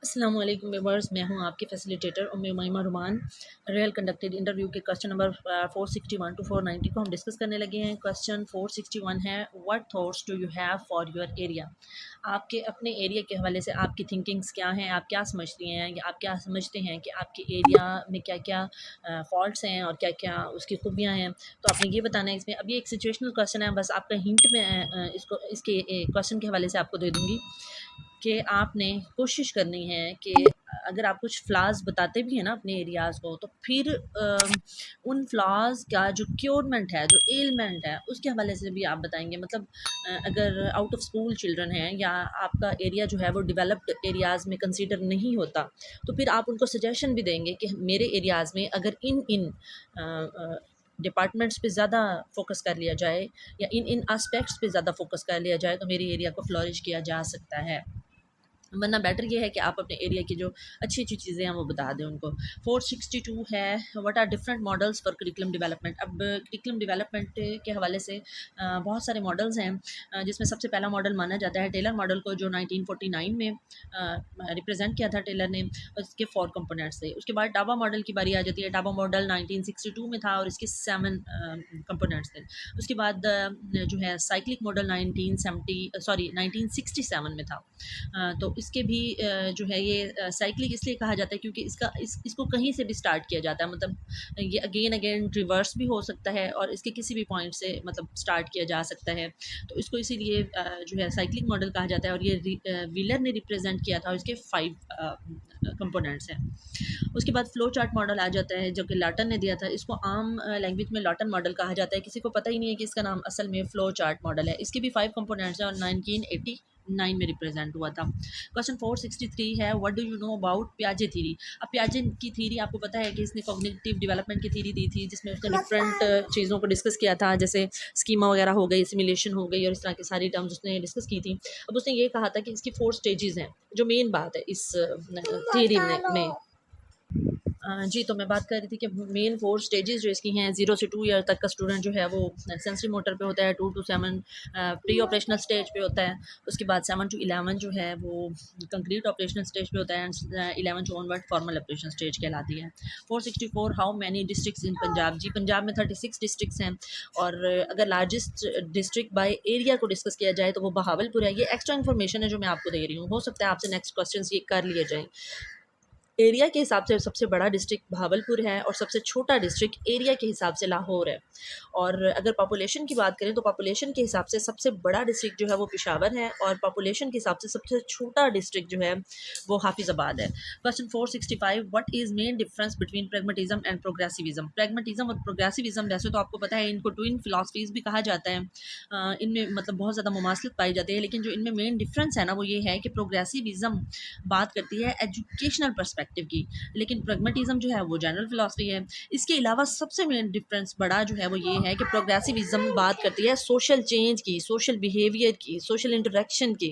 अस्सलाम वालेकुम व्यूअर्स, मैं हूं आपकी फैसिलिटेटर उम्मे उमैमा रुमान। रियल कंडक्टेड इंटरव्यू के क्वेश्चन नंबर 461 टू 490 को हम डिस्कस करने लगे हैं। क्वेश्चन 461 है, what thoughts do you have for your area. आपके अपने एरिया के हवाले से आपकी थिंकिंग्स क्या हैं, आप क्या समझती हैं या आप क्या समझते हैं कि आपके एरिया में क्या क्या फॉल्ट्स हैं और क्या क्या उसकी खूबियाँ हैं, तो आपने ये बताना है। इसमें अब ये एक सिचुएशनल क्वेश्चन है, बस आपका हिंट में इसको इसके क्वेश्चन के हवाले से आपको दे दूँगी कि आपने कोशिश करनी है कि अगर आप कुछ फ्लॉज़ बताते भी हैं ना अपने एरियाज़ को, तो फिर उन फ्लॉज़ का जो क्योरमेंट है, जो एलिमेंट है, उसके हवाले से भी आप बताएँगे। मतलब अगर आउट ऑफ स्कूल चिल्ड्रन हैं या आपका एरिया जो है वो डेवलप्ड एरियाज़ में कंसीडर नहीं होता, तो फिर आप उनको सजेशन भी देंगे कि मेरे एरियाज़ में अगर इन डिपार्टमेंट्स पे ज़्यादा फ़ोकस कर लिया जाए या इन एस्पेक्ट्स पे ज़्यादा फ़ोकस कर लिया जाए, तो मेरे एरिया को फ्लरिश किया जा सकता है। वरना बेटर ये है कि आप अपने एरिया की जो अच्छी-अच्छी चीज़ें हैं वो बता दें उनको। 462 है, what are different models for curriculum development. अब करिकुलम डेवलपमेंट के हवाले से बहुत सारे मॉडल्स हैं, जिसमें सबसे पहला मॉडल माना जाता है टेलर मॉडल को, जो 1949 में रिप्रेजेंट किया था टेलर ने। उसके 4 कंपोनेंट्स थे। उसके बाद टाबा मॉडल की बारी आ जाती है। टाबा मॉडल 1962 में था और इसके 7 कंपोनेंट्स थे। उसके बाद जो है साइक्लिक मॉडल 1967 में था। तो इसके भी जो है ये साइक्लिक इसलिए कहा जाता है क्योंकि इसको कहीं से भी स्टार्ट किया जाता है। मतलब ये अगेन अगेन रिवर्स भी हो सकता है और इसके किसी भी पॉइंट से मतलब स्टार्ट किया जा सकता है। तो इसको इसीलिए जो है साइक्लिक मॉडल कहा जाता है और ये व्हीलर ने रिप्रेजेंट किया था और इसके 5 कंपोनेंट्स हैं। उसके बाद फ्लो चार्ट मॉडल आ जाता है जो कि लॉटन ने दिया था। इसको आम लैंग्वेज में लॉटन मॉडल कहा जाता है। किसी को पता ही नहीं है कि इसका नाम असल में फ्लो चार्ट मॉडल है। इसके भी 5 कंपोनेंट्स हैं और 1989 में रिप्रेजेंट हुआ था। क्वेश्चन 463 है, what do you know about पियाजे थ्योरी। अब पियाजे की थ्योरी आपको पता है कि इसने कॉग्निटिव डेवलपमेंट की थ्योरी दी थी, जिसमें उसने डिफरेंट चीज़ों को डिस्कस किया था, जैसे स्कीमा वगैरह हो गई, सिमुलेशन हो गई और इस तरह की सारी टर्म्स उसने डिस्कस की थी। अब उसने ये कहा था कि इसकी 4 स्टेजेस हैं, जो मेन बात है इस थ्योरी में। जी, तो मैं बात कर रही थी कि मेन 4 स्टेजेस जो इसकी हैं, 0 से 2 ईयर तक का स्टूडेंट जो है वो सेंसरी मोटर पे होता है, 2 टू 7 प्री ऑपरेशनल स्टेज पे होता है। उसके बाद 7 टू 11 जो है वो कंक्रीट ऑपरेशनल स्टेज पे होता है and 11 to onward formal operation stage कहलाती है। 464, how many districts in Punjab. जी, पंजाब में 36 डिस्ट्रिक्ट्स हैं और अगर लार्जेस्ट डिस्ट्रिक्ट बाय एरिया को डिस्कस किया जाए तो वो बहावलपुर है। ये एक्स्ट्रा इन्फॉर्मेशन है जो मैं आपको दे रही हूँ, हो सकता है आपसे नेक्स्ट क्वेश्चंस ये कर लिए जाएँ। एरिया के हिसाब से सबसे बड़ा डिस्ट्रिक्ट भावलपुर है और सबसे छोटा डिस्ट्रिक्ट एरिया के हिसाब से लाहौर है। और अगर पॉपुलेशन की बात करें तो पॉपुलेशन के हिसाब से सबसे बड़ा डिस्ट्रिक्ट जो है वो पेशावर है और पॉपुलेशन के हिसाब से सबसे छोटा डिस्ट्रिक्ट जो है वो हाफिज़ाबाद है। Question 465, what is main difference between pragmatism and progressivism. Pragmatism और प्रोग्रेसिविज्म वैसे तो आपको पता है इनको ट्विन फिलॉसफीज़ भी कहा जाता है। इनमें मतलब बहुत ज़्यादा मुमासलत पाई जाती है, लेकिन जो इनमें मेन डिफरेंस है ना वो ये है कि प्रोग्रेसिविज्म बात करती है एजुकेशनल पर्सपेक्टिव की, लेकिन प्रैग्मेटिज्म जो है वो जनरल फिलॉसफी है। इसके अलावा सबसे मेन डिफरेंस बड़ा जो है वो ये है कि प्रोग्रेसिविज्म बात करती है सोशल चेंज की, सोशल बिहेवियर की, सोशल इंटरेक्शन की,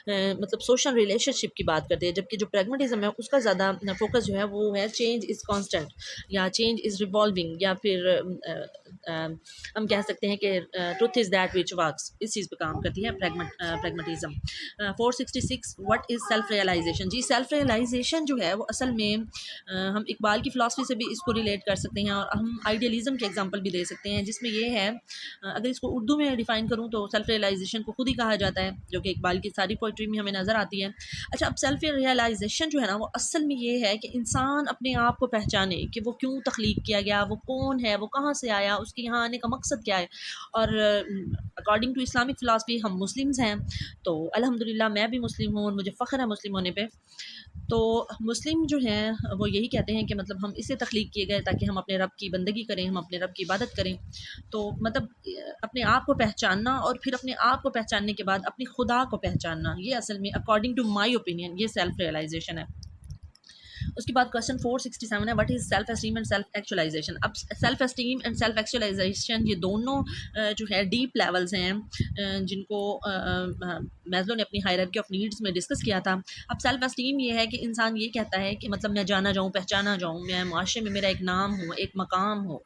मतलब सोशल रिलेशनशिप की बात करती है, जबकि जो प्रैग्मेटिज्म है उसका ज़्यादा फोकस जो है वो है चेंज इज़ कॉन्स्टेंट या चेंज इज़ रिवॉल्विंग या फिर हम कह सकते हैं कि truth is that which works, इस चीज़ पे काम करती है pragmatism. 466, what is self realisation. जी, सेल्फ रियलाइजेशन जो है वो असल में हम इकबाल की फ़िलासफ़ी से भी इसको रिलेट कर सकते हैं और हम आइडियलिज़म के एग्जांपल भी दे सकते हैं, जिसमें ये है अगर इसको उर्दू में डिफ़ाइन करूँ तो सेल्फ रियलाइजेशन को खुद ही कहा जाता है, जो कि इकबाल की सारी पोइट्री में हमें नज़र आती है। अच्छा, अब सेल्फ रियलाइजेशन जो है ना वो असल में ये है कि इंसान अपने आप को पहचाने कि वो क्यों तख्लीक किया गया, वो कौन है, वो कहाँ से आया, उसके यहाँ आने का मकसद क्या है। और अकॉर्डिंग टू इस्लामिक फ़िलासफ़ी हम मुस्लिम्स हैं, तो अल्हम्दुलिल्लाह मैं भी मुस्लिम हूँ और मुझे फ़ख्र है मुस्लिम होने पे। तो मुस्लिम जो हैं वो यही कहते हैं कि मतलब हम इससे तख्लीक किए गए ताकि हम अपने रब की बंदगी करें, हम अपने रब की इबादत करें। तो मतलब अपने आप को पहचानना और फिर अपने आप को पहचानने के बाद अपनी खुदा को पहचानना, ये असल में अकॉर्डिंग टू माय ओपिनियन ये सेल्फ रियलाइजेशन है। उसके बाद क्वेश्चन 467 है, what is self esteem and self actualisation. अब self esteem and self actualisation ये दोनों जो है डीप लेवल्स हैं, जिनको मैस्लो ने अपनी हायरार्की ऑफ नीड्स में डिस्कस किया था। अब सेल्फ एस्टीम ये है कि इंसान ये कहता है कि मतलब मैं जाना जाऊँ, पहचाना जाऊँ, मैं माशरे में मेरा एक नाम हो, एक मकाम हो,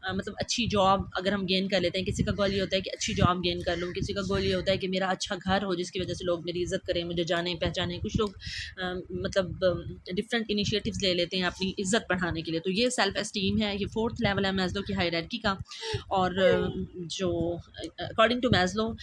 मतलब अच्छी जॉब अगर हम गेन कर लेते हैं। किसी का गोल ये होता है कि अच्छी जॉब गेन कर लूँ, किसी का गोल ये होता है कि मेरा अच्छा घर हो जिसकी वजह से लोग मेरी इज़्ज़त करें, मुझे जाने पहचाने। कुछ लोग मतलब डिफरेंट इनिशिएटिव्स ले लेते हैं अपनी इज़्ज़त बढ़ाने के लिए। तो ये सेल्फ एस्टीम है, ये फोर्थ लेवल है मैस्लो की हायरार्की का। और जो अकॉर्डिंग टू मैस्लो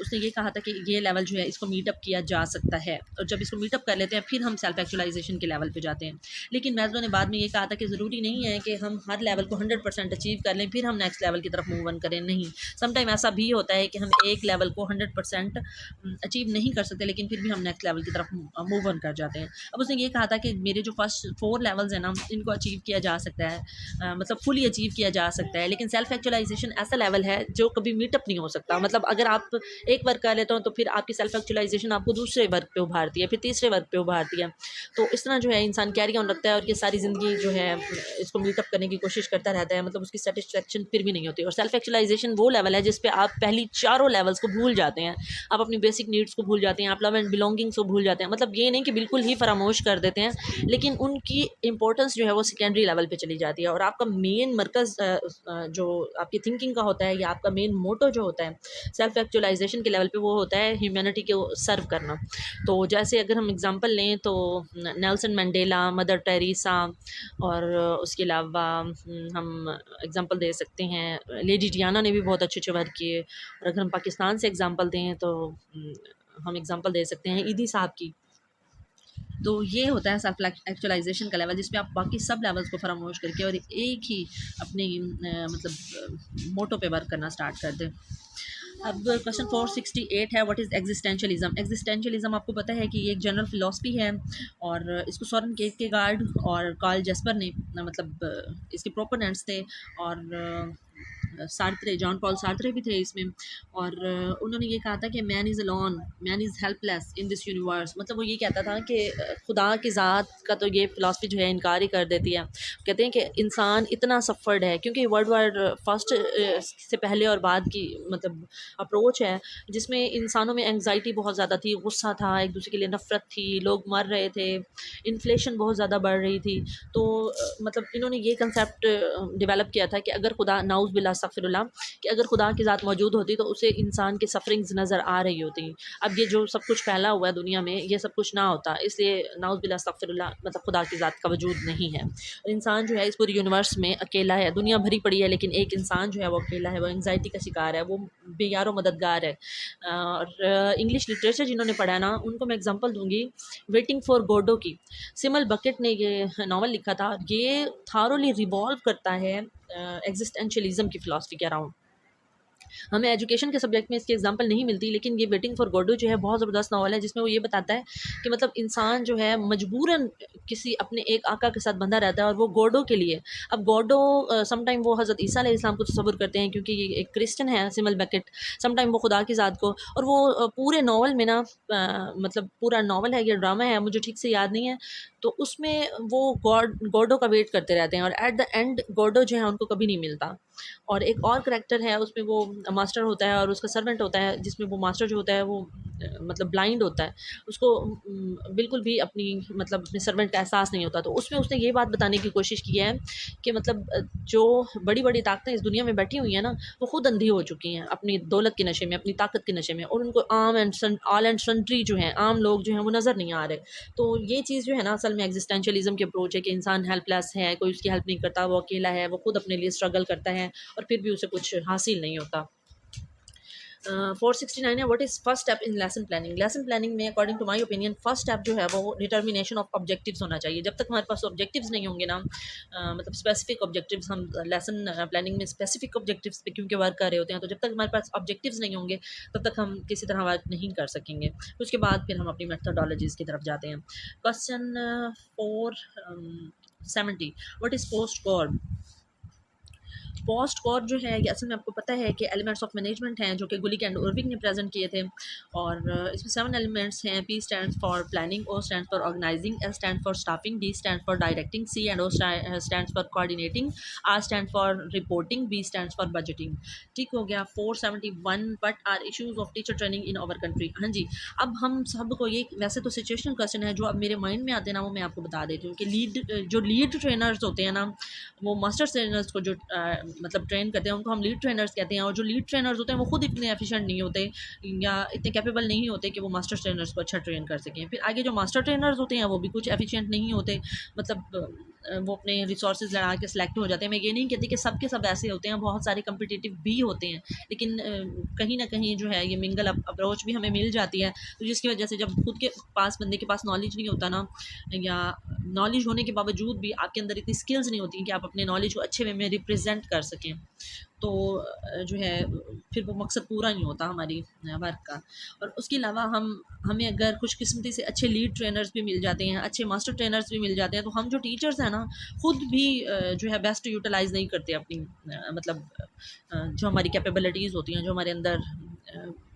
उसने ये कहा था कि ये लेवल जो है इसको मीटअप किया जा सकता है, और जब इसको मीटअप कर लेते हैं फिर हम सेल्फ एक्चुअलाइजेशन के लेवल पे जाते हैं। लेकिन मैस्लो ने बाद में ये कहा था कि ज़रूरी नहीं है कि हम हर लेवल को 100% अचीव कर लें फिर हम नेक्स्ट लेवल की तरफ मूव ऑन करें। नहीं, समटाइम ऐसा भी होता है कि हम एक लेवल को 100% अचीव नहीं कर सकते लेकिन फिर भी हम नेक्स्ट लेवल की तरफ मूव ऑन कर जाते हैं। अब उसने ये कहा था कि मेरे जो फर्स्ट 4 लेवल्स हैं ना, इनको अचीव किया जा सकता है, मतलब फुली अचीव किया जा सकता है। लेकिन सेल्फ एक्चुअलाइजेशन ऐसा लेवल है जो कभी मीटअप नहीं हो सकता। मतलब अगर आप एक वर्क कर लेते हो तो फिर आपकी सेल्फ एक्चुअलाइजेशन आपको दूसरे वर्क पे उभारती है, फिर तीसरे वर्क पे उभारती है। तो इस तरह जो है इंसान कैरी ऑन रखता है और ये सारी ज़िंदगी जो है इसको मीटअप करने की कोशिश करता रहता है, मतलब उसकी सेटिस्फेक्शन फिर भी नहीं होती। और सेल्फ एक्चुअलाइजेशन वो लेवल है जिस पे आप पहली चारों लेवल्स को भूल जाते हैं। आप अपनी बेसिक नीड्स को भूल जाते हैं, आप लव एंड बिलोंगिंग्स को भूल जाते हैं। मतलब ये नहीं कि बिल्कुल ही फरामोश कर देते हैं, लेकिन उनकी इंपॉर्टेंस जो है वो सेकेंडरी लेवल पे चली जाती है। और आपका मेन मरकज़ जो आपकी थिंकिंग का होता है या आपका मेन मोटो जो होता है सेल्फ एक्चुअलाइजेशन के लेवल पे, वो होता है ह्यूमैनिटी को सर्व करना। तो जैसे अगर हम एग्जांपल लें तो नेल्सन मंडेला, मदर टेरेसा, और उसके अलावा हम एग्जांपल दे सकते हैं लेडी डियाना ने भी बहुत अच्छे वर्क किए। और अगर हम पाकिस्तान से एग्जांपल दें तो हम एग्जांपल दे सकते हैं ईदी साहब की। तो ये होता है सेल्फ एक्चुअलाइजेशन का लेवल, जिसमें आप बाकी सब लेवल्स को फरामोश करके और एक ही अपनी मतलब मोटो पे वर्क करना स्टार्ट कर दें। अब क्वेश्चन 468 है, व्हाट इज़ एग्जिस्टेंशियलिज्म। एग्जिस्टेंशियलिज्म आपको पता है कि ये एक जनरल फिलॉसफी है, और इसको सोरेन किरकेगार्ड और कार्ल जेस्पर ने मतलब इसके प्रोपोनेंट्स थे। और सार्त्रे, जॉन पॉल सार्त्रे भी थे इसमें। और उन्होंने ये कहा था कि man is alone, man is helpless in this universe. मतलब वो ये कहता था कि खुदा की ज़ात का तो ये फ़िलासफ़ी जो है इनकार ही कर देती है। कहते हैं कि इंसान इतना सफ़र्ड है, क्योंकि वर्ल्ड वार फर्स्ट से पहले और बाद की मतलब अप्रोच है जिसमें इंसानों में एंग्जाइटी बहुत ज़्यादा थी, गुस्सा था, एक दूसरे के लिए नफ़रत थी, लोग मर रहे थे, इन्फ्लेशन बहुत ज़्यादा बढ़ रही थी। तो मतलब इन्होंने ये कंसेप्ट डेवलप किया था कि अगर खुदा नाउज़ बिल्लाह अस्तगफिरुल्लाह, कि अगर खुदा की ज़ात मौजूद होती तो उसे इंसान की सफ़रिंग्स नज़र आ रही होती। अब ये जो सब कुछ फैला हुआ है दुनिया में, ये सब कुछ ना होता, इसलिए नाउज़ बिल्लाह अस्तगफिरुल्लाह, मतलब खुदा की ज़ात का वजूद नहीं है। और इंसान जो है इस पूरे यूनिवर्स में अकेला है, दुनिया भरी पड़ी है लेकिन एक इंसान जो है वो अकेला है, वो एंग्जाइटी का शिकार है, वो बेयारो मददगार है। और इंग्लिश लिटरेचर जिन्होंने पढ़ा है ना, उनको मैं एग्जांपल दूंगी वेटिंग फॉर गोडो की। सिमल बकेट ने ये नावल लिखा था, ये थारोली रिवॉल्व करता है एग्जिस्टेंशियलिज्म की फ़िलासफ़ी के अराउंड। हमें एजुकेशन के सब्जेक्ट में इसकी एग्जांपल नहीं मिलती, लेकिन ये वेटिंग फॉर गोडो जो है बहुत ज़बरदस्त नावल है, जिसमें वो ये बताता है कि मतलब इंसान जो है मजबूरन किसी अपने एक आका के साथ बंधा रहता है, और वो गोडो के लिए। अब गोडो समटाइम वो हज़रत ईसा अलैहिस्सलाम को तस्वुर करते हैं, क्योंकि ये एक क्रिश्चियन है सिमल बेकेट। समटाइम वो खुदा की ज़ात को, और वो पूरे नावल में ना मतलब पूरा नावल है, ये ड्रामा है, मुझे ठीक से याद नहीं है, तो उसमें वो गोडो का वेट करते रहते हैं, और एट द एंड गोडो जो है उनको कभी नहीं मिलता। और एक और करैक्टर है उसमें, वो मास्टर होता है और उसका सर्वेंट होता है, जिसमें वो मास्टर जो होता है वो मतलब ब्लाइंड होता है, उसको बिल्कुल भी अपनी मतलब अपने सर्वेंट का एहसास नहीं होता। तो उसमें उसने ये बात बताने की कोशिश की है कि मतलब जो बड़ी बड़ी ताकतें इस दुनिया में बैठी हुई हैं ना, वो खुद अंधी हो चुकी हैं अपनी दौलत के नशे में, अपनी ताकत के नशे में, और उनको आम एंड ऑल एंड सन्ट्री जो हैं, आम लोग जो हैं वो नज़र नहीं आ रहे। तो ये चीज़ जो है ना असल में एग्जिस्टेंशियलिज्म की अप्रोच है कि इंसान हेल्पलेस है, कोई उसकी हेल्प नहीं करता, वो अकेला है, वो खुद अपने लिए स्ट्रगल करता है और फिर भी उसे कुछ हासिल नहीं होता। 469 है, what is first step in lesson planning. Lesson planning में according to my opinion first step जो है वो डिटर्मिनेशन ऑफ ऑब्जेक्टिव्स होना चाहिए। जब तक हमारे पास ऑब्जेक्टिव्स नहीं होंगे ना, मतलब स्पेसिफिक ऑब्जेक्टिव्स, हम लेसन प्लानिंग में स्पेसिफिक ऑब्जेक्टिव्स पे क्योंकि वर्क कर रहे होते हैं, तो जब तक हमारे पास ऑब्जेक्टिव्स नहीं होंगे तब तक हम किसी तरह वर्क नहीं कर सकेंगे। उसके बाद फिर हम अपनी मेथोडोलॉजीज़ की तरफ जाते हैं। Question 470, what is post God. Post core जो है ये असल में आपको पता है कि एलिमेंट्स ऑफ मैनेजमेंट हैं जो कि गुलिक एंड उर्विक ने प्रेजेंट किए थे। और इसमें 7 एलिमेंट्स हैं। P stands for planning, O stands for organising, S stand for staffing, D stand for directing, C and O stands for coordinating, R stand for reporting, B stands for budgeting. ठीक हो गया। 471 what are issues of teacher training in our country. हाँ जी, अब हम सबको ये वैसे तो सिचुएशनल क्वेश्चन है जो अब मेरे माइंड में आते हैं ना, वो मैं आपको बता देती हूँ कि लीड ट्रेनर्स होते हैं ना, वो मास्टर ट्रेनर्स को जो मतलब ट्रेन करते हैं उनको हम लीड ट्रेनर्स कहते हैं। और जो लीड ट्रेनर्स होते हैं वो खुद इतने एफिशिएंट नहीं होते या इतने कैपेबल नहीं होते कि वो मास्टर ट्रेनर्स को अच्छा ट्रेन कर सकें। फिर आगे जो मास्टर ट्रेनर्स होते हैं वो भी कुछ एफिशिएंट नहीं होते, मतलब वो अपने रिसोर्सेज लड़ा के सिलेक्ट हो जाते हैं। मैं ये नहीं कहती कि सब के सब ऐसे होते हैं, बहुत सारे कम्पिटिटिव भी होते हैं, लेकिन कहीं ना कहीं जो है ये मिंगल अप्रोच भी हमें मिल जाती है। तो जिसकी वजह से जब खुद के पास बंदे के पास नॉलेज नहीं होता ना, या नॉलेज होने के बावजूद भी आपके अंदर इतनी स्किल्स नहीं होती कि आप अपने नॉलेज को अच्छे वे में रिप्रेजेंट कर सकें, तो जो है फिर वो मकसद पूरा नहीं होता हमारी वर्क का। और उसके अलावा हमें अगर खुशकिस्मती से अच्छे लीड ट्रेनर्स भी मिल जाते हैं, अच्छे मास्टर ट्रेनर्स भी मिल जाते हैं, तो हम जो टीचर्स हैं ना खुद भी जो है बेस्ट यूटिलाइज़ नहीं करते अपनी मतलब जो हमारी कैपेबिलिटीज़ होती हैं, जो हमारे अंदर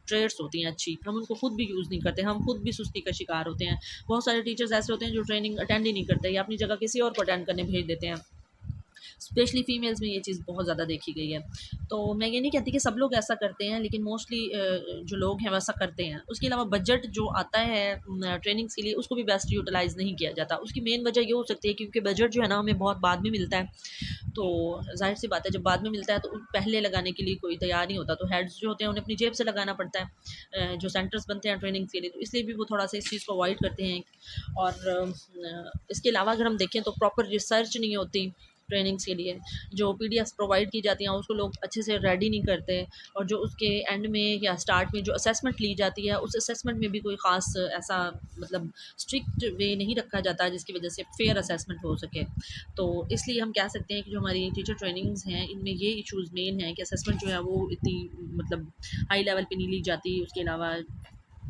ट्रेड्स होती हैं अच्छी, हम उनको खुद भी यूज़ नहीं करते, हम खुद भी सुस्ती का शिकार होते हैं। बहुत सारे टीचर्स ऐसे होते हैं जो ट्रेनिंग अटेंड ही नहीं करते या अपनी जगह किसी और को अटेंड करने भेज देते हैं। स्पेशली फीमेल्स में ये चीज़ बहुत ज़्यादा देखी गई है। तो मैं ये नहीं कहती कि सब लोग ऐसा करते हैं, लेकिन मोस्टली जो लोग हैं वैसा करते हैं। उसके अलावा बजट जो आता है ट्रेनिंग्स के लिए, उसको भी बेस्ट यूटिलाइज़ नहीं किया जाता। उसकी मेन वजह ये हो सकती है क्योंकि बजट जो है ना हमें बहुत बाद में मिलता है, तो ज़ाहिर सी बात है जब बाद में मिलता है तो पहले लगाने के लिए कोई तैयार नहीं होता, तो हेड्स जो होते हैं उन्हें अपनी जेब से लगाना पड़ता है, जो सेंटर्स बनते हैं ट्रेनिंग्स के लिए, तो इसलिए भी वो थोड़ा सा इस चीज़ को अवॉइड करते हैं। और इसके अलावा अगर हम देखें तो प्रॉपर रिसर्च नहीं होती ट्रेनिंग्स के लिए, जो पीडीएफ्स प्रोवाइड की जाती हैं उसको लोग अच्छे से रेडी नहीं करते, और जो उसके एंड में या स्टार्ट में जो असेसमेंट ली जाती है उस असेसमेंट में भी कोई ख़ास ऐसा मतलब स्ट्रिक्ट वे नहीं रखा जाता जिसकी वजह से फेयर असेसमेंट हो सके। तो इसलिए हम कह सकते हैं कि जो हमारी टीचर ट्रेनिंग्स हैं इनमें ये इश्यूज़ मेन हैं कि असेसमेंट जो है वो इतनी मतलब हाई लेवल पे नहीं ली जाती। उसके अलावा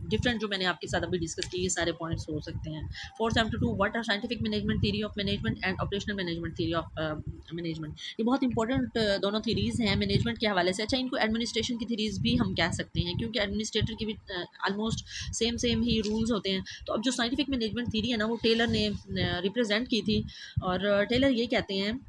डिफरेंट जो मैंने आपके साथ अभी डिस्कस किए ये सारे पॉइंट्स हो सकते हैं। 472 what are scientific management theory of management and operational management theory of management. ये बहुत इंपॉर्टेंट दोनों थ्योरीज हैं मैनेजमेंट के हवाले से। अच्छा, इनको एडमिनिस्ट्रेशन की थ्योरीज भी हम कह सकते हैं क्योंकि एडमिनिस्ट्रेटर की भी ऑलमोस्ट सेम ही रूल्स होते हैं। तो अब जो साइंटिफिक मैनेजमेंट थ्योरी है ना वो टेलर ने रिप्रेजेंट की थी, और टेलर ये कहते हैं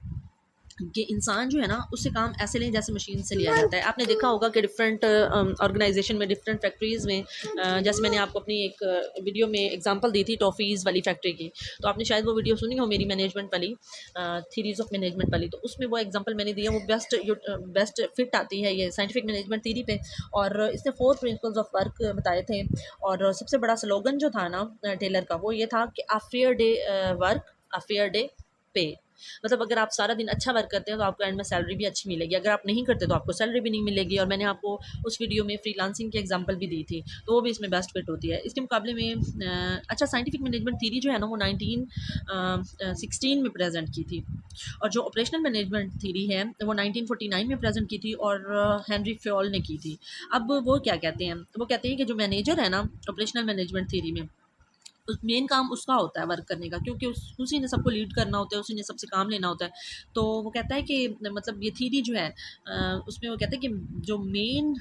कि इंसान जो है ना उससे काम ऐसे लें जैसे मशीन से लिया जाता है। आपने देखा होगा कि डिफरेंट ऑर्गेनाइजेशन में, डिफरेंट फैक्ट्रीज़ में, जैसे मैंने आपको अपनी एक वीडियो में एग्जांपल दी थी टॉफ़ीज़ वाली फैक्ट्री की, तो आपने शायद वो वीडियो सुनी हो मेरी मैनेजमेंट वाली, थीरीज ऑफ मैनेजमेंट वाली। तो उसमें वो एग्जांपल मैंने दिया वो बेस्ट फिट आती है ये साइंटिफिक मैनेजमेंट थीरी पे। और इसने 4 प्रिंसिपल्स ऑफ वर्क बताए थे, और सबसे बड़ा स्लोगन जो था ना टेलर का वो ये था कि a fair day work, a fair day पे। मतलब अगर आप सारा दिन अच्छा वर्क करते हैं तो आपको एंड में सैलरी भी अच्छी मिलेगी, अगर आप नहीं करते तो आपको सैलरी भी नहीं मिलेगी। और मैंने आपको उस वीडियो में फ्रीलांसिंग की एग्जांपल भी दी थी, तो वो भी इसमें बेस्ट फिट होती है। इसके मुकाबले में अच्छा साइंटिफिक मैनेजमेंट थ्योरी जो है ना वो 1916 में प्रेजेंट की थी, और जो ऑपरेशनल मैनेजमेंट थ्योरी है वो 1949 में प्रेजेंट की थी, और हेनरी फ्योल ने की थी। अब वो क्या कहते हैं, वो कहते हैं कि जो मैनेजर है ना ऑपरेशनल मैनेजमेंट थ्योरी में, उस मेन काम उसका होता है वर्क करने का, क्योंकि उसी ने सबको लीड करना होता है, उसी ने सबसे काम लेना होता है। तो वो कहता है कि मतलब ये थीरी जो है उसमें वो कहता है कि जो मेन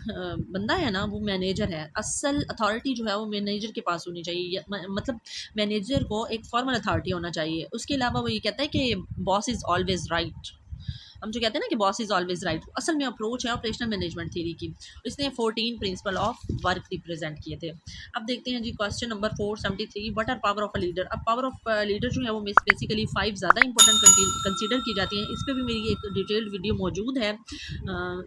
बंदा है ना वो मैनेजर है, असल अथॉरिटी जो है वो मैनेजर के पास होनी चाहिए, मतलब मैनेजर को एक फॉर्मल अथॉरिटी होना चाहिए। उसके अलावा वो ये कहता है कि बॉस इज़ ऑलवेज राइट। हम जो कहते हैं ना कि बॉस इज ऑलवेज राइट, असल में अप्रोच है ऑपरेशनल मैनेजमेंट थ्योरी की। इसने 14 प्रिंसिपल ऑफ वर्क रिप्रेजेंट किए थे। अब देखते हैं जी question number 473, what are power of a leader. अब पावर ऑफ लीडर जो है वो बेसिकली 5 ज़्यादा इंपॉर्टेंट कंसीडर की जाती हैं। इस पर भी मेरी एक डिटेल्ड वीडियो मौजूद है,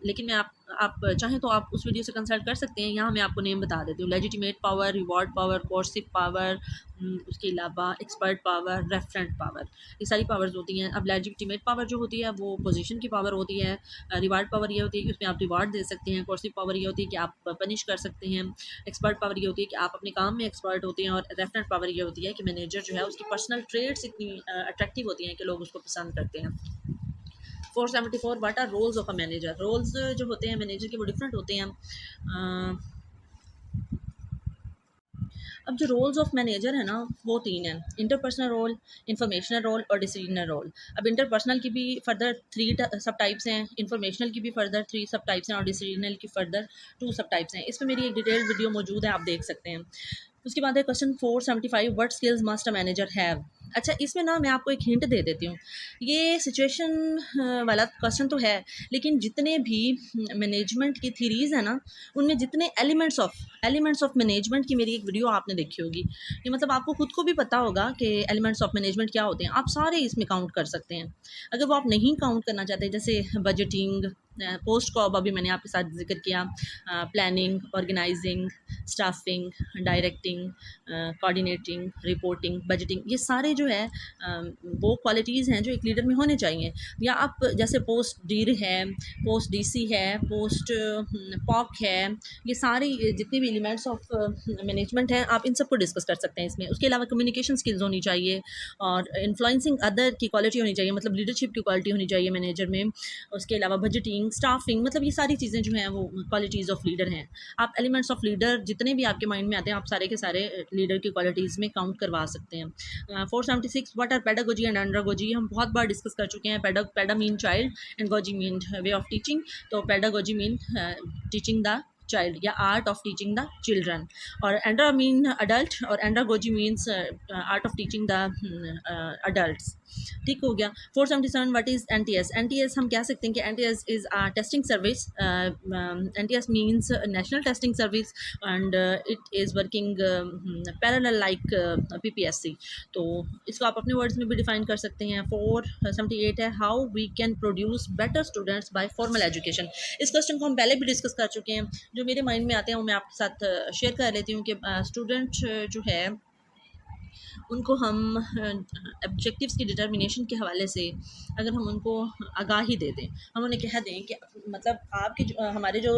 लेकिन मैं आप चाहें तो आप उस वीडियो से कंसल्ट कर सकते हैं। यहाँ मैं आपको नेम बता देती हूँ। Legitimate power, reward power, coercive power, उसके अलावा एक्सपर्ट पावर, रेफरेंट पावर, ये सारी पावर्स होती हैं। अब लेजिटिमेट पावर जो होती है वो पोजीशन की पावर होती है। रिवार्ड पावर ये होती है कि उसमें आप रिवार्ड दे सकते हैं। कोर्सिव पावर ये होती है कि आप पनिश कर सकते हैं। एक्सपर्ट पावर ये होती है कि आप अपने काम में एक्सपर्ट होते हैं। और रेफरेंट पावर ये होती है कि मैनेजर जो है उसकी पर्सनल ट्रेड्स इतनी अट्रैक्टिव होती हैं कि लोग उसको पसंद करते हैं। 474, what are roles of a manager. Roles जो होते हैं मैनेजर के वो डिफरेंट होते हैं। अब जो रोल्स ऑफ मैनेजर है ना वो तीन हैं, इंटरपर्सनल रोल, इंफॉर्मेशनल रोल और डिसीजनल रोल। अब इंटरपर्सनल की भी फर्दर थ्री सब टाइप्स हैं, इंफॉर्मेशनल की भी फर्दर थ्री सब टाइप्स हैं और डिसीजनल की फर्दर टू सब टाइप्स हैं। इस पर मेरी एक डिटेल्ड वीडियो मौजूद है, आप देख सकते हैं। उसके बाद है question 475, what skills must a manager have. अच्छा, इसमें ना मैं आपको एक हिंट दे देती हूँ। ये सिचुएशन वाला क्वेश्चन तो है, लेकिन जितने भी मैनेजमेंट की थीरीज़ है ना, उनमें जितने एलिमेंट्स ऑफ मैनेजमेंट की मेरी एक वीडियो आपने देखी होगी। ये मतलब आपको खुद को भी पता होगा कि एलिमेंट्स ऑफ मैनेजमेंट क्या होते हैं, आप सारे इसमें काउंट कर सकते हैं। अगर वो आप नहीं काउंट करना चाहते, जैसे बजटिंग, पोस्ट को अब अभी मैंने आपके साथ जिक्र किया, planning, organising, staffing, directing, coordinating, reporting, budgeting, ये सारे जो है वो क्वालिटीज़ हैं जो एक लीडर में होने चाहिए। या आप जैसे पोस्ट डीर है, पोस्ट डीसी है, पोस्ट पॉक है, ये सारी जितनी भी एलिमेंट्स ऑफ मैनेजमेंट हैं, आप इन सबको डिस्कस कर सकते हैं इसमें। उसके अलावा कम्युनिकेशन स्किल्स होनी चाहिए और इन्फ्लुएंसिंग अदर की क्वालिटी होनी चाहिए, मतलब लीडरशिप की क्वालिटी होनी चाहिए मैनेजर में। उसके अलावा बजटिंग, स्टाफिंग, मतलब ये सारी चीज़ें जो हैं वो क्वालिटीज़ ऑफ लीडर हैं। आप एलिमेंट्स ऑफ लीडर जितने भी आपके माइंड में आते हैं, आप सारे के सारे लीडर की क्वालिटीज़ में काउंट करवा सकते हैं। 476, what are pedagogy and andragogy, हम बहुत बार डिस्कस कर चुके हैं। Peda mean child and gogy mean way of teaching. तो pedagogy mean teaching the child या art of teaching the children, और एंड्रा मीन अडल्ट और andragogy means art of teaching the adults. ठीक हो गया। 477, व्हाट इज़ एनटीएस। एनटीएस हम कह सकते हैं कि NTS is a testing service. NTS means national testing service and it is working parallel like PPSC. तो इसको आप अपने वर्ड्स में भी डिफाइन कर सकते हैं। 478 है, how we can produce better students by formal education. इस क्वेश्चन को हम पहले भी डिस्कस कर चुके हैं। जो मेरे माइंड में आते हैं वो मैं आपके साथ शेयर कर लेती हूँ कि स्टूडेंट जो है उनको हम ऑब्जेक्टिव्स की डिटर्मिनेशन के हवाले से अगर हम उनको आगाही दे दें, हम उन्हें कह दें कि मतलब आपके हमारे जो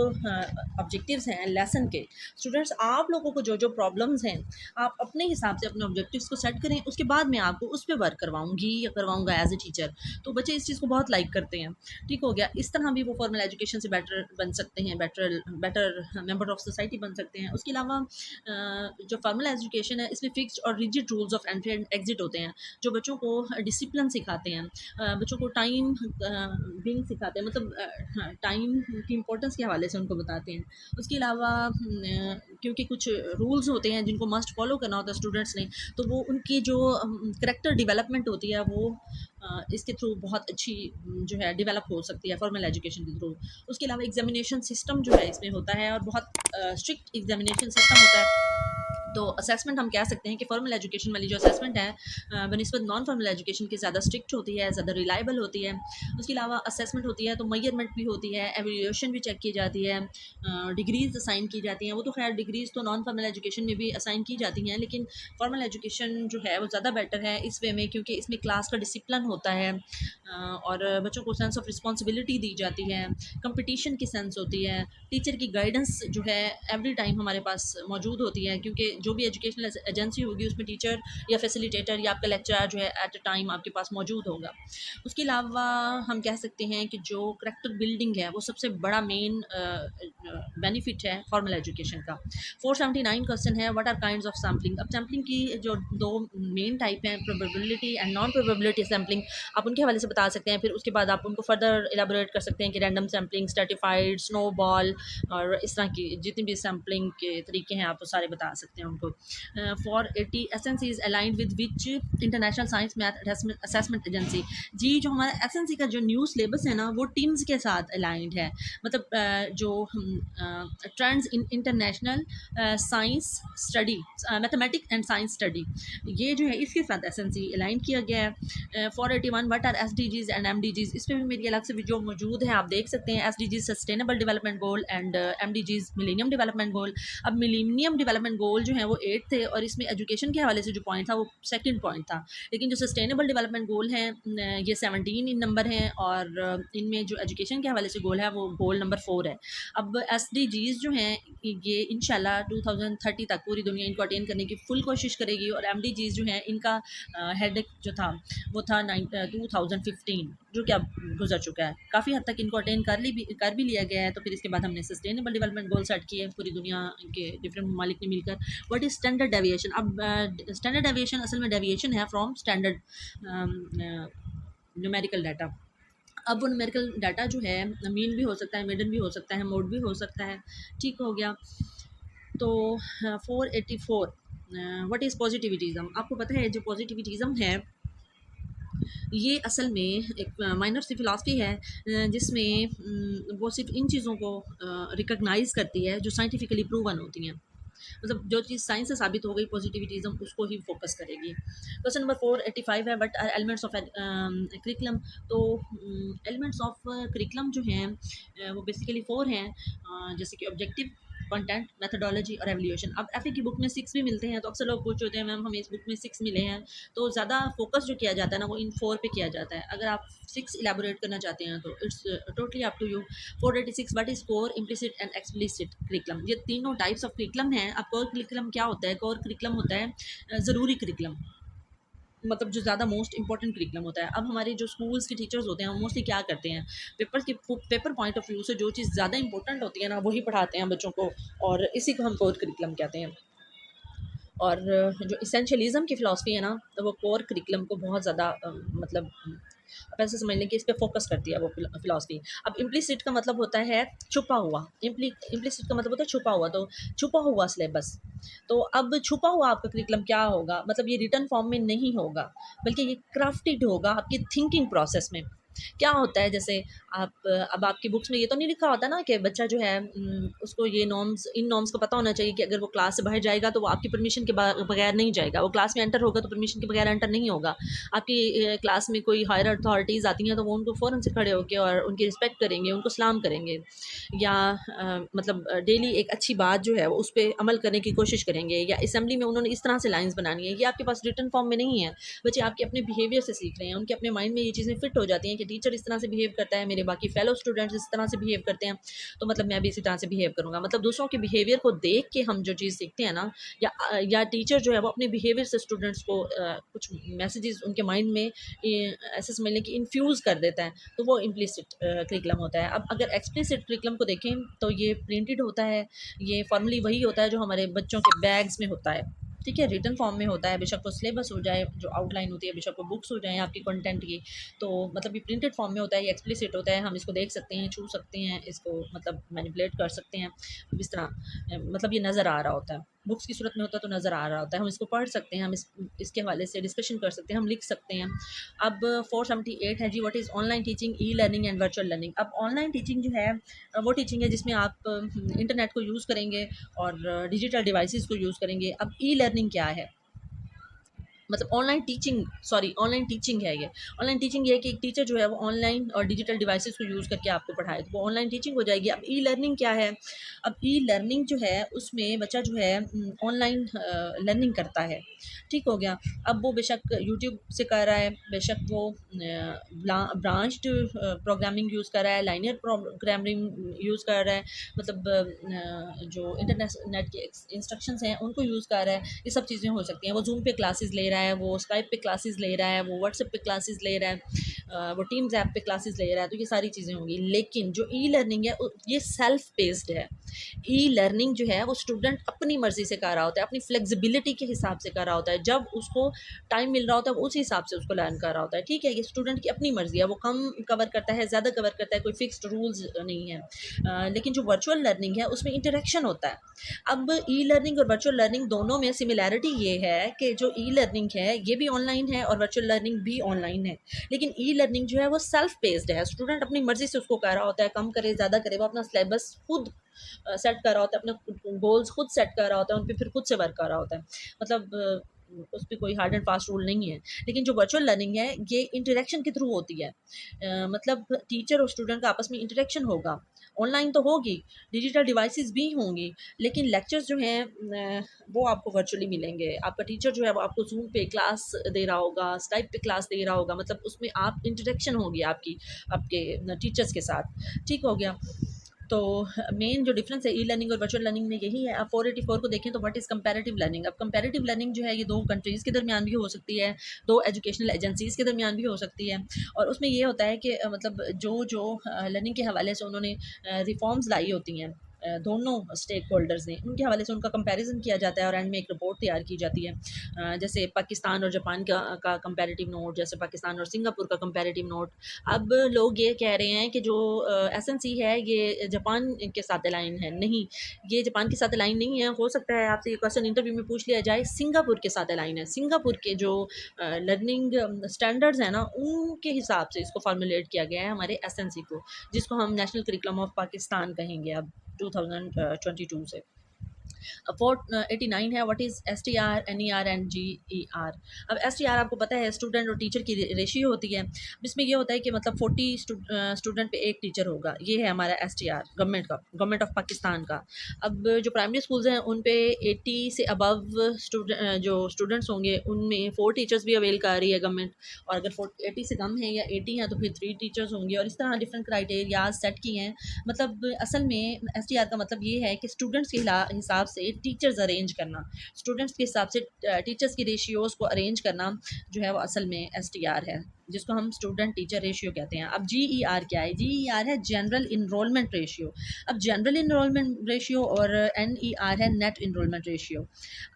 ऑब्जेक्टिव्स हैं लेसन के, स्टूडेंट्स आप लोगों को जो जो प्रॉब्लम्स हैं आप अपने हिसाब से अपने ऑब्जेक्टिव्स को सेट करें, उसके बाद मैं आपको उस पर वर्क करवाऊँगी या करवाऊँगा एज ए टीचर। तो बच्चे इस चीज़ को बहुत लाइक करते हैं। ठीक हो गया। इस तरह भी वो फॉर्मल एजुकेशन से बेटर बन सकते हैं, better better member of society बन सकते हैं। उसके अलावा जो फॉर्मल एजुकेशन है इसमें फिक्स्ड और rigid rules of entry and exit होते हैं, जो बच्चों को डिसिप्लिन सिखाते हैं, बच्चों को टाइम बिंग सिखाते हैं, मतलब टाइम की इंपॉर्टेंस के हवाले से उनको बताते हैं। उसके अलावा क्योंकि कुछ रूल्स होते हैं जिनको मस्ट फॉलो करना होता है स्टूडेंट्स ने, तो वो उनकी जो करेक्टर डेवलपमेंट होती है वो इसके थ्रू बहुत अच्छी जो है डेवलप हो सकती है फॉर्मल एजुकेशन के थ्रू। उसके अलावा एग्जामिनेशन सिस्टम जो है इसमें होता है और बहुत स्ट्रिक्ट एग्जामिनेशन सिस्टम होता है। तो असेसमेंट हम कह सकते हैं कि फॉर्मल एजुकेशन वाली जो असेसमेंट है बनिस्बत नॉन फॉर्मल एजुकेशन की ज़्यादा स्ट्रिक्ट होती है, ज़्यादा रिलायबल होती है। उसके अलावा असेसमेंट होती है तो मेजरमेंट भी होती है, एवेल्यूएशन भी चेक की जाती है, डिग्रीज असाइन की जाती हैं। वो तो खैर डिग्रीज तो नॉन फॉर्मल एजुकेशन में भी असाइन की जाती हैं, लेकिन फॉर्मल एजुकेशन जो है वो ज़्यादा बेटर है इस वे में, क्योंकि इसमें क्लास का डिसिप्लिन होता है और बच्चों को सेंस ऑफ रिस्पॉन्सिबिलिटी दी जाती है, कंपटीशन की सेंस होती है, टीचर की गाइडेंस जो है एवरी टाइम हमारे पास मौजूद होती है, क्योंकि जो भी एजुकेशनल एजेंसी होगी उसमें टीचर या फैसिलिटेटर या आपका लेक्चरर जो है एट अ टाइम आपके पास मौजूद होगा। उसके अलावा हम कह सकते हैं कि जो करैक्टर बिल्डिंग है वो सबसे बड़ा मेन बेनिफिट है फॉर्मल एजुकेशन का। 479 क्वेश्चन है, what are kinds of sampling. अब सैम्पलिंग की जो दो मेन टाइप हैं, probability and non probability sampling, आप उनके हवाले से बता सकते हैं। फिर उसके बाद आप उनको फर्दर एलाबोरेट कर सकते हैं कि रैंडम सैम्पलिंग, स्ट्रेटिफाइड, स्नोबॉल और इस तरह की जितनी भी सैम्पलिंग के तरीके हैं आप वो सारे बता सकते हैं उनको। 480 SNC is aligned with which international science math assessment agency. जी, जो हमारा एसएनसी का जो न्यू सिलेबस है ना वो टीम्स के साथ अलाइंड है, मतलब जो trends in international science study, mathematics and science study, ये जो है इसके साथ एसएनसी अलाइन किया गया है। 481, व्हाट आर एसडीजीज एंड एमडीजीज। इस पर भी मेरी अलग से वीडियो मौजूद है, आप देख सकते हैं। SDGs sustainable development goal and MDGs millennium development goal. अब मिलेनियम डेवलपमेंट गोल जो है वो 8 थे और इसमें एजुकेशन के हवाले से जो पॉइंट था वो सेकंड पॉइंट था, लेकिन जो सस्टेनेबल डेवलपमेंट गोल हैं ये 17 इन नंबर हैं और इनमें जो एजुकेशन के हवाले से गोल है वो गोल नंबर 4 है। अब एसडीजीज जो हैं ये इंशाल्लाह 2030 तक पूरी दुनिया इनको अटेन करने की फुल कोशिश करेगी, और एमडीजीज जो हैं इनका हेडेक जो था वो था 2015 जो कि अब गुजर चुका है। काफ़ी हद तक इनको अटेन कर भी लिया गया है। तो फिर इसके बाद हमने सस्टेनेबल डेवलपमेंट गोल सेट किए पूरी दुनिया के डिफरेंट ममालिक ने मिलकर, व्हाट इज़ स्टैंडर्ड डेविएशन? अब स्टैंडर्ड डेविएशन असल में डेविएशन है फ्रॉम स्टैंडर्ड न्यूमेरिकल डाटा। अब वो न्यूमेरिकल डाटा जो है मीन भी हो सकता है, मिडन भी हो सकता है, मोड भी हो सकता है, ठीक हो गया। तो 484 व्हाट इज़ पॉजिटिविटिज़म? आपको पता है जो पॉजिटिविटिज़म है ये असल में एक माइनर सी फ़िलासफ़ी है जिसमें वो सिर्फ़ इन चीज़ों को रिकॉग्नाइज़ करती है जो साइंटिफिकली प्रूवन होती हैं। मतलब जो चीज़ साइंस से साबित हो गई पॉजिटिविटिज़म उसको ही फोकस करेगी। क्वेश्चन नंबर 485 है what are elements of curriculum? तो एलिमेंट्स ऑफ करिकुलम जो हैं वो बेसिकली 4 हैं, जैसे कि ऑब्जेक्टिव, कंटेंट, मेथोडोलॉजी और एवोल्यूशन। अब एफए की बुक में 6 भी मिलते हैं, तो अक्सर लोग पूछ होते हैं मैम हमें इस बुक में 6 मिले हैं, तो ज़्यादा फोकस जो किया जाता है ना वो इन 4 पे किया जाता है। अगर आप 6 इलैबोरेट करना चाहते हैं तो it's totally up to you. 486 what is core, implicit and explicit curriculum? ये तीनों टाइप्स ऑफ करिकुलम हैं। अब कोर करिकुलम क्या होता है? कोर करिकुलम होता है ज़रूरी करिकुलम, मतलब जो ज़्यादा मोस्ट इंपॉर्टेंट करिकुलम होता है। अब हमारे जो स्कूल्स के टीचर्स होते हैं वो मोस्टली क्या करते हैं, पेपर पॉइंट ऑफ व्यू से जो चीज़ ज़्यादा इंपॉर्टेंट होती है ना वही पढ़ाते हैं बच्चों को, और इसी को हम कोर करिकुलम कहते हैं। और जो इसेंशियलिज्म की फ़िलासफ़ी है ना, तो वो कोर करिकुलम को बहुत ज़्यादा मतलब आप ऐसे समझ लें कि इस पे फ़ोकस करती है वो फ़िलासफ़ी। अब इम्प्लिसिट का मतलब होता है छुपा हुआ, इम्प्लिसिट का मतलब होता है छुपा हुआ, तो छुपा हुआ सिलेबस। तो अब छुपा हुआ आपका करिकुलम क्या होगा? मतलब ये रिटन फॉर्म में नहीं होगा, बल्कि ये क्राफ्टेड होगा आपकी थिंकिंग प्रोसेस में। क्या होता है जैसे आप अब आपकी बुक्स में ये तो नहीं लिखा होता ना कि बच्चा जो है उसको ये नॉर्म्स इन नॉर्म्स को पता होना चाहिए कि अगर वो क्लास से बाहर जाएगा तो वो आपकी परमिशन के बगैर नहीं जाएगा, वो क्लास में एंटर होगा तो परमिशन के बगैर एंटर नहीं होगा। आपकी क्लास में कोई हायर अथॉरिटीज़ आती हैं तो वो उनको फ़ौरन से खड़े होकर और उनकी रिस्पेक्ट करेंगे, उनको सलाम करेंगे, या मतलब डेली एक अच्छी बात जो है वो उस पर अमल करने की कोशिश करेंगे, या असेंबली में उन्होंने इस तरह से लाइन्स बनानी है। ये आपके पास रिटन फॉर्म में नहीं है, बच्चे आपके अपने बिहेवियर से सीख रहे हैं, उनके अपने माइंड में ये चीज़ें फिट हो जाती हैं कि टीचर इस तरह से बिहेव करता है, मेरे बाकी फेलो स्टूडेंट्स इस तरह से बिहेव करते हैं, तो मतलब मैं भी इसी तरह से बिहेव करूँगा। मतलब दूसरों के बिहेवियर को देख के हम जो चीज़ सीखते हैं ना, या टीचर जो है वो अपने बिहेवियर से स्टूडेंट्स को कुछ मैसेजेस उनके माइंड में ऐसे समझ लें कि इन्फ्यूज़ कर देता है, तो वो इम्प्लिसिट करिकुलम होता है। अब अगर एक्सप्लिसिट करिकुलम को देखें तो ये प्रिंटेड होता है, ये फॉर्मली वही होता है जो हमारे बच्चों के बैग्स में होता है, ठीक है, रिटन फॉर्म में होता है, बेशक वो सिलेबस हो जाए, जो आउटलाइन होती है, बेशक वो बुक्स हो जाएँ आपकी कंटेंट की, तो मतलब ये प्रिंटेड फॉर्म में होता है, ये एक्सप्लिसिट होता है, हम इसको देख सकते हैं, छू सकते हैं, इसको मतलब मैनिपुलेट कर सकते हैं, इस तरह मतलब ये नज़र आ रहा होता है। बुक्स की सूरत में होता है तो नज़र आ रहा होता है, हम इसको पढ़ सकते हैं, हम इसके हवाले से डिस्कशन कर सकते हैं, हम लिख सकते हैं। अब 478 है जी what is online teaching, e learning and virtual learning? अब ऑनलाइन टीचिंग जो है वो टीचिंग है जिसमें आप इंटरनेट को यूज़ करेंगे और डिजिटल डिवाइसेस को यूज़ करेंगे। अब ई लर्निंग क्या है? मतलब ऑनलाइन टीचिंग है ये। ऑनलाइन टीचिंग ये है कि एक टीचर जो है वो ऑनलाइन और डिजिटल डिवाइसेस को यूज़ करके आपको पढ़ाए, तो वो ऑनलाइन टीचिंग हो जाएगी। अब ई लर्निंग क्या है? अब ई लर्निंग जो है उसमें बच्चा जो है ऑनलाइन लर्निंग करता है, ठीक हो गया। अब वो बेशक यूट्यूब से कर रहा है, बेशक वो ब्रांच्ड प्रोग्रामिंग यूज़ कर रहा है, लाइनियर प्रोग्रामिंग यूज़ कर रहा है, मतलब जो इंटरनेट के इंस्ट्रक्शंस हैं उनको यूज़ कर रहा है, ये सब चीज़ें हो सकती हैं। वो ज़ूम पे क्लासेस ले रहा है, वो स्काइप पे क्लासेस ले रहा है, वो व्हाट्सएप पे क्लासेस ले रहा है, वो टीम्स ऐप पे क्लासेस ले रहा है, तो ये सारी चीज़ें होंगी। लेकिन जो ई लर्निंग है ये सेल्फ बेस्ड है। ई लर्निंग जो है वो स्टूडेंट अपनी मर्ज़ी से कर रहा होता है, अपनी फ्लेक्सिबिलिटी के हिसाब से कर रहा होता है, जब उसको टाइम मिल रहा होता है उस हिसाब से उसको लर्न कर रहा होता है, ठीक है। ये स्टूडेंट की अपनी मर्ज़ी है, वो कम कवर करता है, ज़्यादा कवर करता है, कोई फिक्स्ड रूल्स नहीं है। लेकिन जो वर्चुअल लर्निंग है उसमें इंटरेक्शन होता है। अब ई लर्निंग और वर्चुअल लर्निंग दोनों में सिमिलैरिटी ये है कि जो ई लर्निंग है ये भी ऑनलाइन है और वर्चुअल लर्निंग भी ऑनलाइन है, लेकिन ई लर्निंग जो है वो सेल्फ बेस्ड है, स्टूडेंट अपनी मर्ज़ी से उसको कर रहा होता है, कम करे ज़्यादा करे, वो अपना सिलेबस खुद सेट कर रहा होता है, अपने गोल्स खुद सेट कर रहा होता है, उन पे फिर खुद से वर्क कर रहा होता है, मतलब उस पे कोई हार्ड एंड फास्ट रूल नहीं है। लेकिन जो वर्चुअल लर्निंग है ये इंटरेक्शन के थ्रू होती है, मतलब टीचर और स्टूडेंट का आपस में इंटरेक्शन होगा, ऑनलाइन तो होगी, डिजिटल डिवाइसेस भी होंगी, लेकिन लेक्चर्स जो हैं वो आपको वर्चुअली मिलेंगे। आपका टीचर जो है वो आपको ज़ूम पे क्लास दे रहा होगा, स्काइप पे क्लास दे रहा होगा, मतलब उसमें आप इंटरेक्शन होगी आपकी आपके टीचर्स के साथ, ठीक हो गया। तो मेन जो डिफरेंस है ई लर्निंग और वर्चुअल लर्निंग में यही है। आप 484 को देखें तो व्हाट इज़ कंपैरेटिव लर्निंग? अब कंपैरेटिव लर्निंग जो है ये 2 कंट्रीज़ के दरमियान भी हो सकती है, 2 एजुकेशनल एजेंसीज़ के दरमियान भी हो सकती है, और उसमें ये होता है कि मतलब जो लर्निंग के हवाले से उन्होंने रिफॉर्म्स लाई होती हैं, दोनों स्टेक होल्डर्स ने, उनके हवाले से उनका कंपैरिजन किया जाता है और एंड में एक रिपोर्ट तैयार की जाती है। जैसे पाकिस्तान और जापान का कंपैरेटिव नोट, जैसे पाकिस्तान और सिंगापुर का कंपैरेटिव नोट। अब लोग ये कह रहे हैं कि जो एसएनसी है ये जापान के साथ अलाइन है। नहीं, ये जापान के साथ अलाइन नहीं है। हो सकता है आपसे ये क्वेश्चन इंटरव्यू में पूछ लिया जाए, सिंगापुर के साथ अलाइन है। सिंगापुर के जो लर्निंग स्टैंडर्ड्स हैं ना, उनके हिसाब से इसको फॉर्मुलेट किया गया है हमारे एसएनसी को, जिसको हम नेशनल करिकुलम ऑफ पाकिस्तान कहेंगे अब 2022 से। 489 है, what is STR, NER and GER. अब एसटीआर आपको पता है स्टूडेंट और टीचर की रेशियो होती है। इसमें ये होता है कि मतलब 40 स्टूडेंट पे एक टीचर होगा। ये है हमारा एसटीआर गवर्नमेंट का, गवर्नमेंट ऑफ पाकिस्तान का। अब जो प्राइमरी स्कूल्स हैं उन पे 80 से अबव जो स्टूडेंट्स होंगे उनमें 4 टीचर्स भी अवेल कर रही है गवर्नमेंट। और अगर 80 से कम है या 80 हैं तो फिर 3 टीचर्स होंगे। और इस तरह डिफरेंट क्राइटेरियाज सेट किए हैं। मतलब असल में एसटीआर का मतलब ये है कि स्टूडेंट्स के हिसाब से टीचर्स अरेंज करना, स्टूडेंट्स के हिसाब से टीचर्स की रेशियोज़ को अरेंज करना जो है वो असल में एसटीआर है, जिसको हम स्टूडेंट टीचर रेशियो कहते हैं। अब जीईआर क्या है? जीईआर है जनरल इनरोलमेंट रेशियो। अब जनरल इनरोलमेंट रेशियो और एनईआर है नेट इनरोलमेंट रेशियो।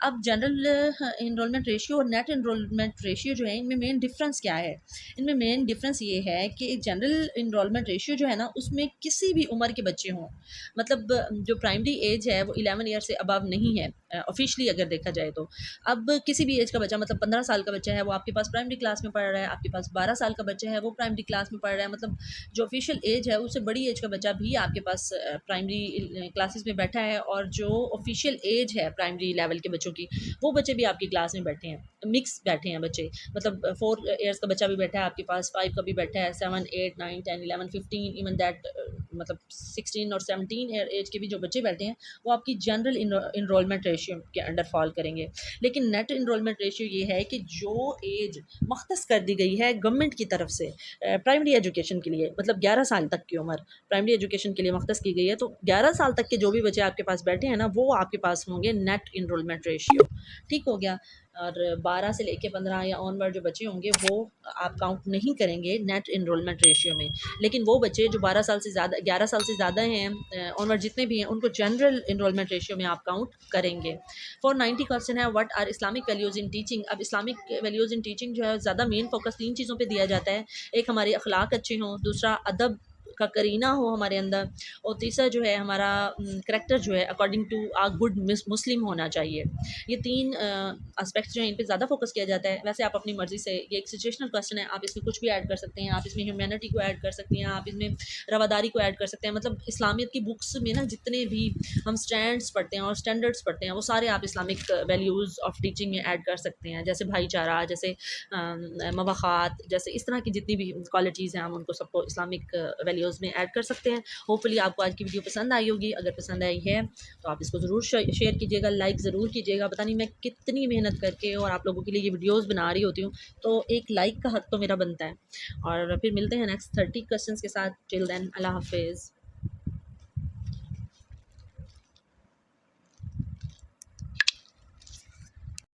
अब जनरल इनरोलमेंट रेशियो और नेट इनरोलमेंट रेशियो जो है, इनमें मेन डिफरेंस क्या है? इनमें मेन डिफरेंस ये है कि जनरल इनरोलमेंट रेशियो जो है ना, उसमें किसी भी उम्र के बच्चे हों, मतलब जो प्राइमरी एज है वो 11 ईयर से अबव नहीं है ऑफिशियली अगर देखा जाए तो। अब किसी भी एज का बच्चा, मतलब 15 साल का बच्चा है वो आपके पास प्राइमरी क्लास में पढ़ रहा है, आपके पास 12 साल का बच्चा है वो प्राइमरी क्लास में पढ़ रहा है, मतलब जो ऑफिशियल एज है उससे बड़ी एज का बच्चा भी आपके पास प्राइमरी क्लासेस में बैठा है। और जो ऑफिशियल एज है प्राइमरी लेवल के बच्चों की, वो बच्चे भी आपकी क्लास में बैठे हैं, मिक्स बैठे हैं बच्चे। मतलब 4 ईयर्स का बच्चा भी बैठा है आपके पास, 5 का भी बैठा है, 7, 8, 9, 10, 11, 15, इवन दैट मतलब 16 और 17 एज के भी जो बच्चे बैठे हैं वो आपकी जनरल इनरोलमेंट रेशियो के अंडर फॉल करेंगे। लेकिन नेट इनरोलमेंट रेशियो ये है कि जो एज मख्तस कर दी गई है गवर्नमेंट की तरफ से प्राइमरी एजुकेशन के लिए, मतलब 11 साल तक की उम्र प्राइमरी एजुकेशन के लिए मख्तस की गई है, तो 11 साल तक के जो भी बच्चे आपके पास बैठे हैं ना, वो आपके पास होंगे नेट इनरोलमेंट रेशियो। ठीक हो गया। और 12 से लेके 15 या ऑनवर्ड जो बच्चे होंगे वो आप काउंट नहीं करेंगे नेट इनरोलमेंट रेशियो में। लेकिन वो बच्चे जो 12 साल से ज़्यादा, 11 साल से ज़्यादा हैं ऑनवर्ड जितने भी हैं, उनको जनरल इनरोलमेंट रेशियो में आप काउंट करेंगे। 490 क्वेश्चन है, what are Islamic values in teaching. अब इस्लामिक वैल्यूज़ इन टीचिंग जो है ज़्यादा मेन फोकस 3 चीज़ों पे दिया जाता है। एक हमारे अखलाक अच्छे हों, दूसरा अदब का करीना हो हमारे अंदर, और तीसरा जो है हमारा करैक्टर जो है अकॉर्डिंग टू आ गुड मुस्लिम होना चाहिए। ये 3 एस्पेक्ट्स जो हैं इन पे ज़्यादा फोकस किया जाता है। वैसे आप अपनी मर्ज़ी से, ये एक सिचुएशनल क्वेश्चन है, आप इसमें कुछ भी ऐड कर सकते हैं। आप इसमें ह्यूमैनिटी को ऐड कर सकते हैं, आप इसमें रवादारी को ऐड कर सकते हैं। मतलब इस्लामियत की बुक्स में ना जितने भी हम स्टैंड्स पढ़ते हैं और स्टैंडर्ड्स पढ़ते हैं वो सारे आप इस्लामिक वैल्यूज़ ऑफ टीचिंग में ऐड कर सकते हैं। जैसे भाईचारा, जैसे मवाख़ात, जैसे इस तरह की जितनी भी क्वालिटीज़ हैं हम उनको सबको इस्लामिक वैल्यूज़ में ऐड कर सकते हैं। होपफुली आपको आज की वीडियो पसंद आई होगी। अगर पसंद आई है तो आप इसको ज़रूर शेयर कीजिएगा, लाइक ज़रूर कीजिएगा। पता नहीं मैं कितनी मेहनत करके और आप लोगों के लिए ये वीडियोज़ बना रही होती हूँ, तो एक लाइक का हक तो मेरा बनता है। और फिर मिलते हैं नेक्स्ट 30 क्वेश्चंस के साथ। टिल देन अल्लाह हाफ़िज़।